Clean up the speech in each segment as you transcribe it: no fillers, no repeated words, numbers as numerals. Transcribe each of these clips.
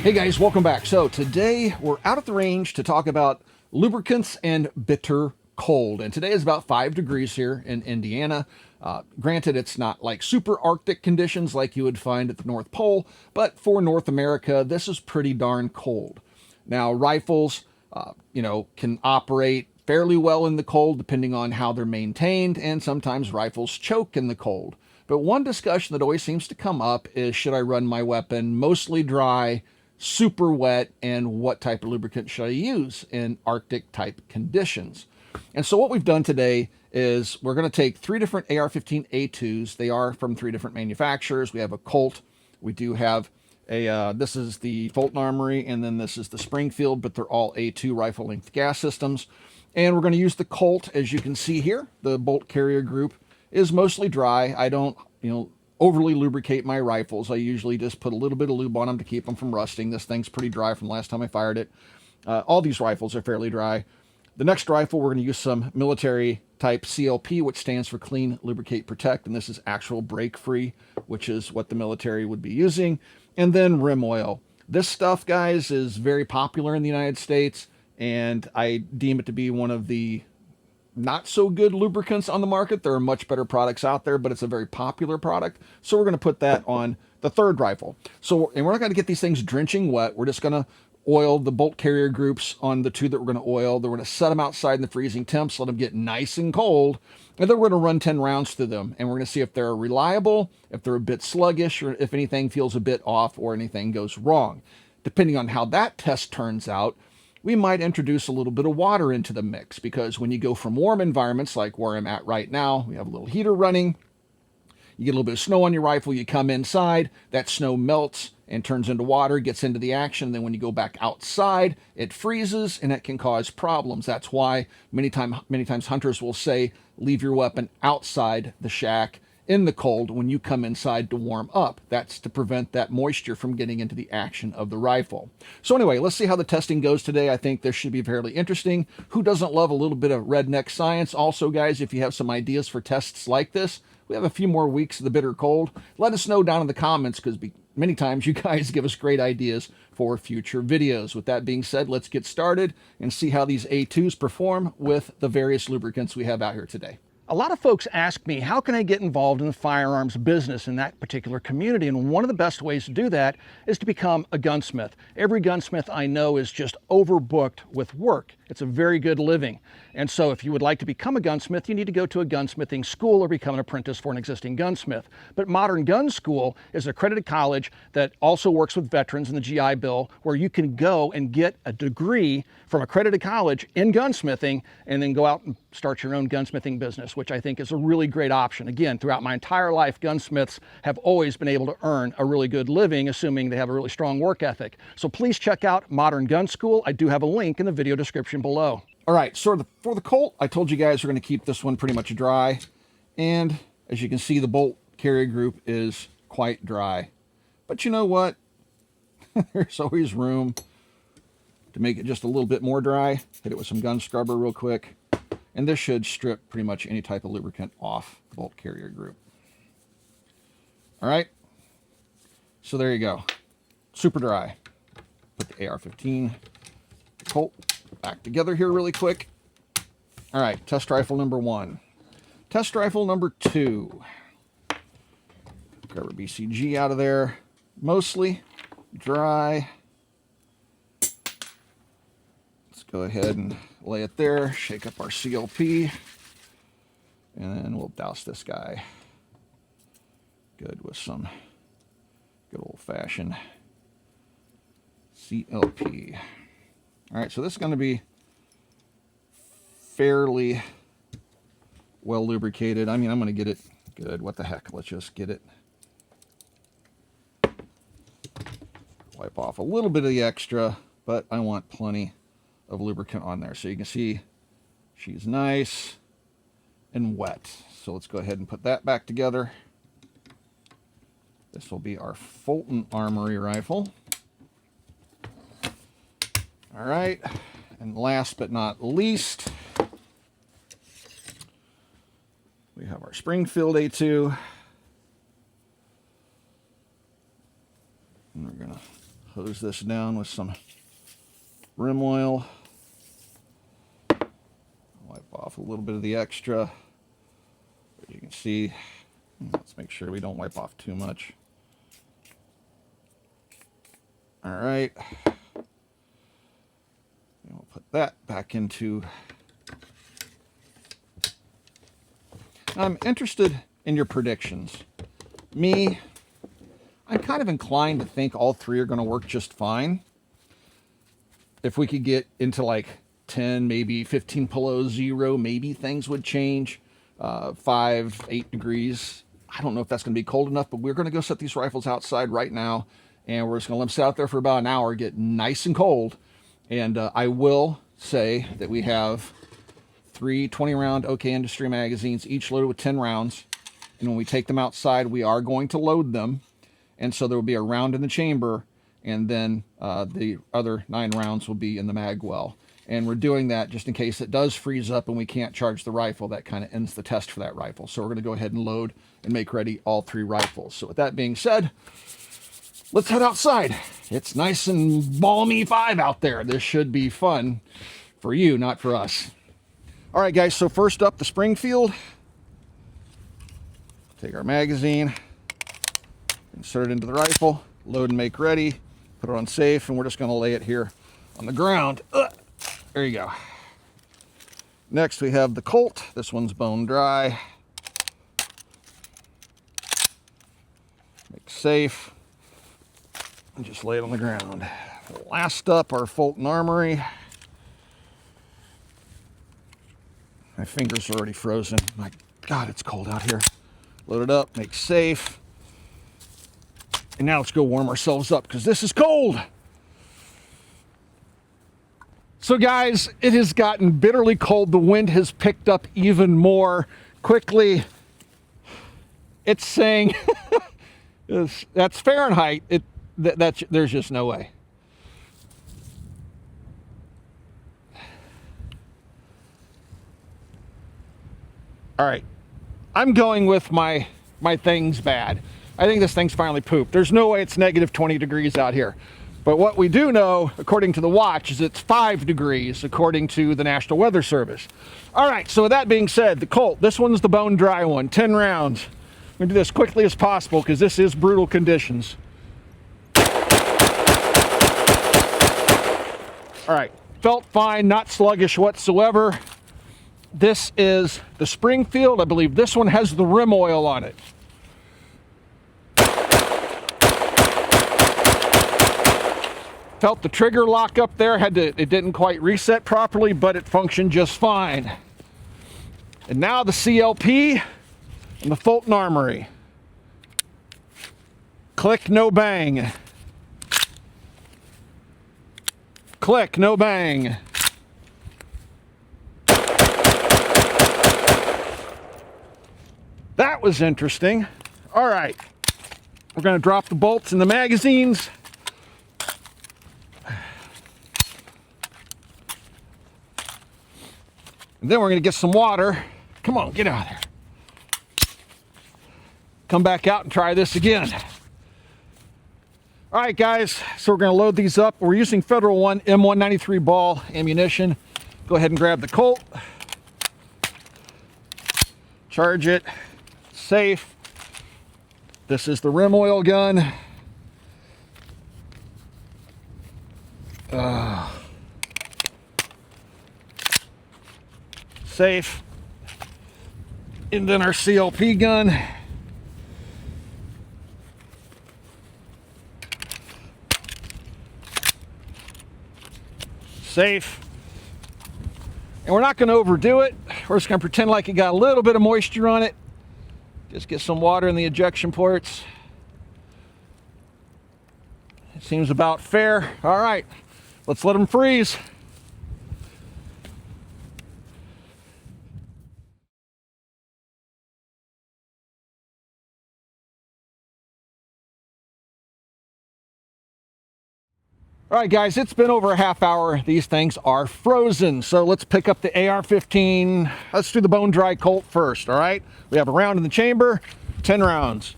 Hey guys, welcome back. So today we're out at the range to talk about lubricants and bitter cold. And today is about 5 degrees here in Indiana. Granted, it's not like super Arctic conditions like you would find at the North Pole, but for North America, this is pretty darn cold. Now, rifles, can operate fairly well in the cold depending on how they're maintained, and sometimes rifles choke in the cold. But one discussion that always seems to come up is, should I run my weapon mostly dry, super wet, and what type of lubricant should I use in Arctic type conditions? And so what we've done today is we're going to take 3 different AR15 A2s. They are from 3 different manufacturers. We have a Colt. We do have this is the Fulton Armory, and then this is the Springfield, but they're all A2 rifle length gas systems. And we're going to use the Colt. As you can see here, the bolt carrier group is mostly dry. I don't, overly lubricate my rifles. I usually just put a little bit of lube on them to keep them from rusting. This thing's pretty dry from last time I fired it. All these rifles are fairly dry. The next rifle, we're going to use some military type CLP, which stands for Clean, Lubricate, Protect, and this is actual break-free, which is what the military would be using. And then rim oil. This stuff, guys, is very popular in the United States, and I deem it to be one of the not so good lubricants on the market. There are much better products out there, but it's a very popular product. So we're going to put that on the third rifle. And we're not going to get these things drenching wet. We're just going to oil the bolt carrier groups on the 2 that we're going to oil. Then we're going to set them outside in the freezing temps, let them get nice and cold. And then we're going to run 10 rounds through them. And we're going to see if they're reliable, if they're a bit sluggish, or if anything feels a bit off or anything goes wrong. Depending on how that test turns out, we might introduce a little bit of water into the mix, because when you go from warm environments like where I'm at right now, we have a little heater running, you get a little bit of snow on your rifle, you come inside, that snow melts and turns into water, gets into the action. Then when you go back outside, it freezes and it can cause problems. That's why many times hunters will say, leave your weapon outside the shack in the cold when you come inside to warm up. That's to prevent that moisture from getting into the action of the rifle. So anyway, let's see how the testing goes today. I think this should be fairly interesting. Who doesn't love a little bit of redneck science? Also, guys, if you have some ideas for tests like this, we have a few more weeks of the bitter cold. Let us know down in the comments, because many times you guys give us great ideas for future videos. With that being said, let's get started and see how these A2s perform with the various lubricants we have out here today. A lot of folks ask me, how can I get involved in the firearms business in that particular community? And one of the best ways to do that is to become a gunsmith. Every gunsmith I know is just overbooked with work. It's a very good living. And so if you would like to become a gunsmith, you need to go to a gunsmithing school or become an apprentice for an existing gunsmith. But Modern Gun School is an accredited college that also works with veterans in the GI Bill, where you can go and get a degree from accredited college in gunsmithing and then go out and start your own gunsmithing business, which I think is a really great option. Again, throughout my entire life, gunsmiths have always been able to earn a really good living, assuming they have a really strong work ethic. So please check out Modern Gun School. I do have a link in the video description below. All right, so for the Colt, I told you guys we're going to keep this one pretty much dry. And as you can see, the bolt carrier group is quite dry. But you know what? There's always room to make it just a little bit more dry. Hit it with some gun scrubber real quick. And this should strip pretty much any type of lubricant off the bolt carrier group. All right. So there you go. Super dry. Put the AR-15 Colt back together here really quick. All right, test rifle number 1. Test rifle number 2. Grab our BCG out of there. Mostly dry. Let's go ahead and lay it there. Shake up our CLP. And then we'll douse this guy good with some good old-fashioned CLP. All right, so this is going to be fairly well lubricated. I mean, I'm going to get it good. What the heck? Let's just get it. Wipe off a little bit of the extra, but I want plenty of lubricant on there. So you can see she's nice and wet. So let's go ahead and put that back together. This will be our Fulton Armory rifle. All right, and last but not least, we have our Springfield A2. And we're going to hose this down with some rim oil. Wipe off a little bit of the extra. As you can see, let's make sure we don't wipe off too much. All right. And we'll put that back into. I'm interested in your predictions. Me, I'm kind of inclined to think all three are going to work just fine. If we could get into like 10, maybe 15 below zero, maybe things would change. 5, 8 degrees. I don't know if that's going to be cold enough, but we're going to go set these rifles outside right now, and we're just going to let them sit out there for about an hour, get nice and cold. And I will say that we have 3 20-round OK Industry magazines, each loaded with 10 rounds. And when we take them outside, we are going to load them. And so there will be a round in the chamber, and then the other 9 rounds will be in the mag well. And we're doing that just in case it does freeze up and we can't charge the rifle. That kind of ends the test for that rifle. So we're going to go ahead and load and make ready all 3 rifles. So with that being said, let's head outside. It's nice and balmy 5 out there. This should be fun for you, not for us. All right, guys, so first up, the Springfield. Take our magazine, insert it into the rifle, load and make ready, put it on safe, and we're just going to lay it here on the ground. There you go. Next, we have the Colt. This one's bone dry. Make safe. And just lay it on the ground. Last up, our Fulton Armory. My fingers are already frozen. My God, it's cold out here. Load it up, make safe. And now let's go warm ourselves up because this is cold. So guys, it has gotten bitterly cold. The wind has picked up even more quickly. It's saying, that's Fahrenheit. There's just no way. All right, I'm going with my thing's bad. I think this thing's finally pooped. There's no way it's negative 20 degrees out here. But what we do know, according to the watch, is it's 5 degrees, according to the National Weather Service. All right, so with that being said, the Colt, this one's the bone dry one, 10 rounds. I'm gonna do this quickly as possible because this is brutal conditions. All right, felt fine, not sluggish whatsoever. This is the Springfield. I believe this one has the rim oil on it. Felt the trigger lock up there. It didn't quite reset properly, but it functioned just fine. And now the CLP and the Fulton Armory. Click, no bang. Click, no bang. That was interesting. All right, we're going to drop the bolts in the magazines. And then we're going to get some water. Come on, get out of there. Come back out and try this again. All right, guys, so we're going to load these up. We're using Federal One M193 ball ammunition. Go ahead and grab the Colt. Charge it. Safe. This is the rim oil gun. Safe. And then our CLP gun. Safe. And we're not going to overdo it. We're just going to pretend like it got a little bit of moisture on it. Just get some water in the ejection ports. It seems about fair. All right, let's let them freeze. All right, guys, it's been over a half hour. These things are frozen. So let's pick up the AR15. Let's do the bone dry Colt first, all right? We have a round in the chamber, 10 rounds.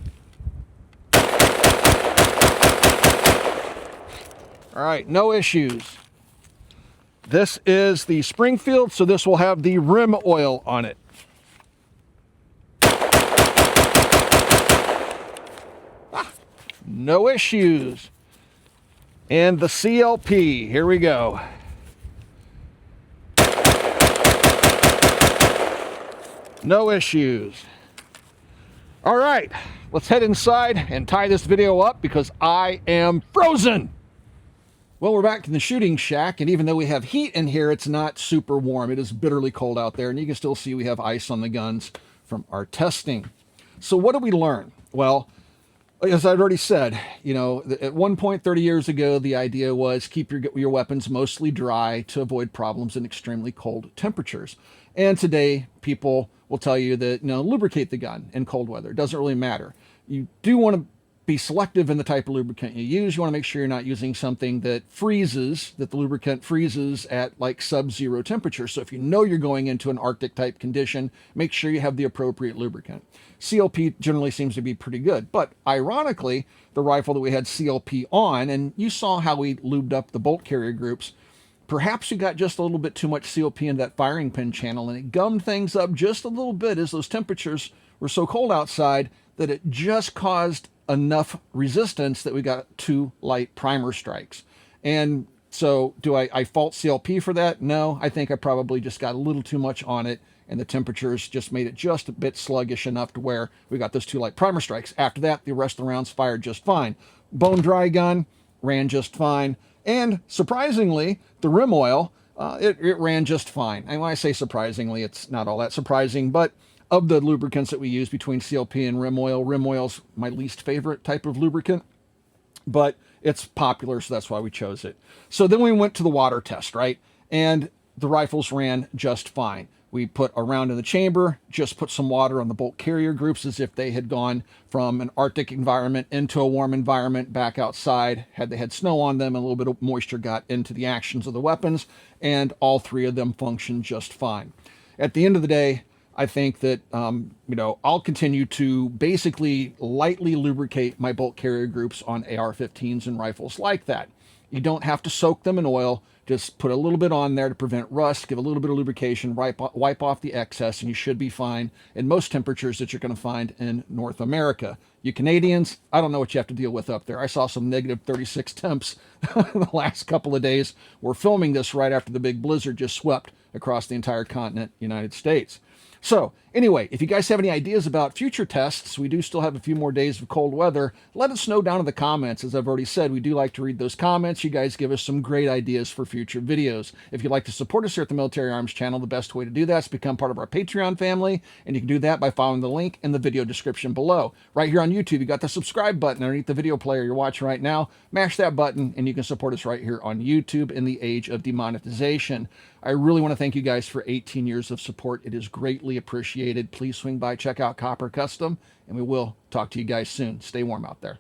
All right, no issues. This is the Springfield, so this will have the rim oil on it. No issues. And the CLP, here we go. No issues. All right, let's head inside and tie this video up because I am frozen. Well, we're back in the shooting shack, and even though we have heat in here, it's not super warm. It is bitterly cold out there, and you can still see we have ice on the guns from our testing. So what did we learn? Well, as I've already said, you know, at one point 30 years ago, the idea was keep your weapons mostly dry to avoid problems in extremely cold temperatures. And today, people will tell you that, you know, lubricate the gun in cold weather. It doesn't really matter. You do want to be selective in the type of lubricant you use. You want to make sure you're not using something that freezes, that the lubricant freezes at like sub-zero temperature. So if you know you're going into an Arctic type condition, make sure you have the appropriate lubricant. CLP generally seems to be pretty good, but ironically, the rifle that we had CLP on, and you saw how we lubed up the bolt carrier groups, perhaps you got just a little bit too much CLP in that firing pin channel, and it gummed things up just a little bit as those temperatures were so cold outside that it just caused enough resistance that we got 2 light primer strikes. And so do I fault CLP for that? No, I think I probably just got a little too much on it, and the temperatures just made it just a bit sluggish enough to where we got those 2 light primer strikes. After that, the rest of the rounds fired just fine. Bone dry gun ran just fine. And surprisingly, the rim oil, it ran just fine. And when I say surprisingly, it's not all that surprising, but of the lubricants that we use between CLP and rim oil's my least favorite type of lubricant, but it's popular, so that's why we chose it. So then we went to the water test, right? And the rifles ran just fine. We put a round in the chamber, just put some water on the bolt carrier groups as if they had gone from an Arctic environment into a warm environment back outside. They had snow on them, and a little bit of moisture got into the actions of the weapons, and all 3 of them functioned just fine. At the end of the day, I think that, you know, I'll continue to basically lightly lubricate my bolt carrier groups on AR-15s and rifles like that. You don't have to soak them in oil. Just put a little bit on there to prevent rust, give a little bit of lubrication, wipe off the excess, and you should be fine in most temperatures that you're going to find in North America. You Canadians, I don't know what you have to deal with up there. I saw some negative 36 temps the last couple of days. We're filming this right after the big blizzard just swept across the entire continent, United States. So anyway, if you guys have any ideas about future tests, we do still have a few more days of cold weather. Let us know down in the comments. As I've already said, we do like to read those comments. You guys give us some great ideas for future videos. If you'd like to support us here at the Military Arms channel, the best way to do that is become part of our Patreon family, and you can do that by following the link in the video description below. Right here on YouTube, you got the subscribe button underneath the video player you're watching right now. Mash that button, and you can support us right here on YouTube in the age of demonetization. I really want to thank you guys for 18 years of support. It is greatly appreciated. Please swing by, check out Copper Custom, and we will talk to you guys soon. Stay warm out there.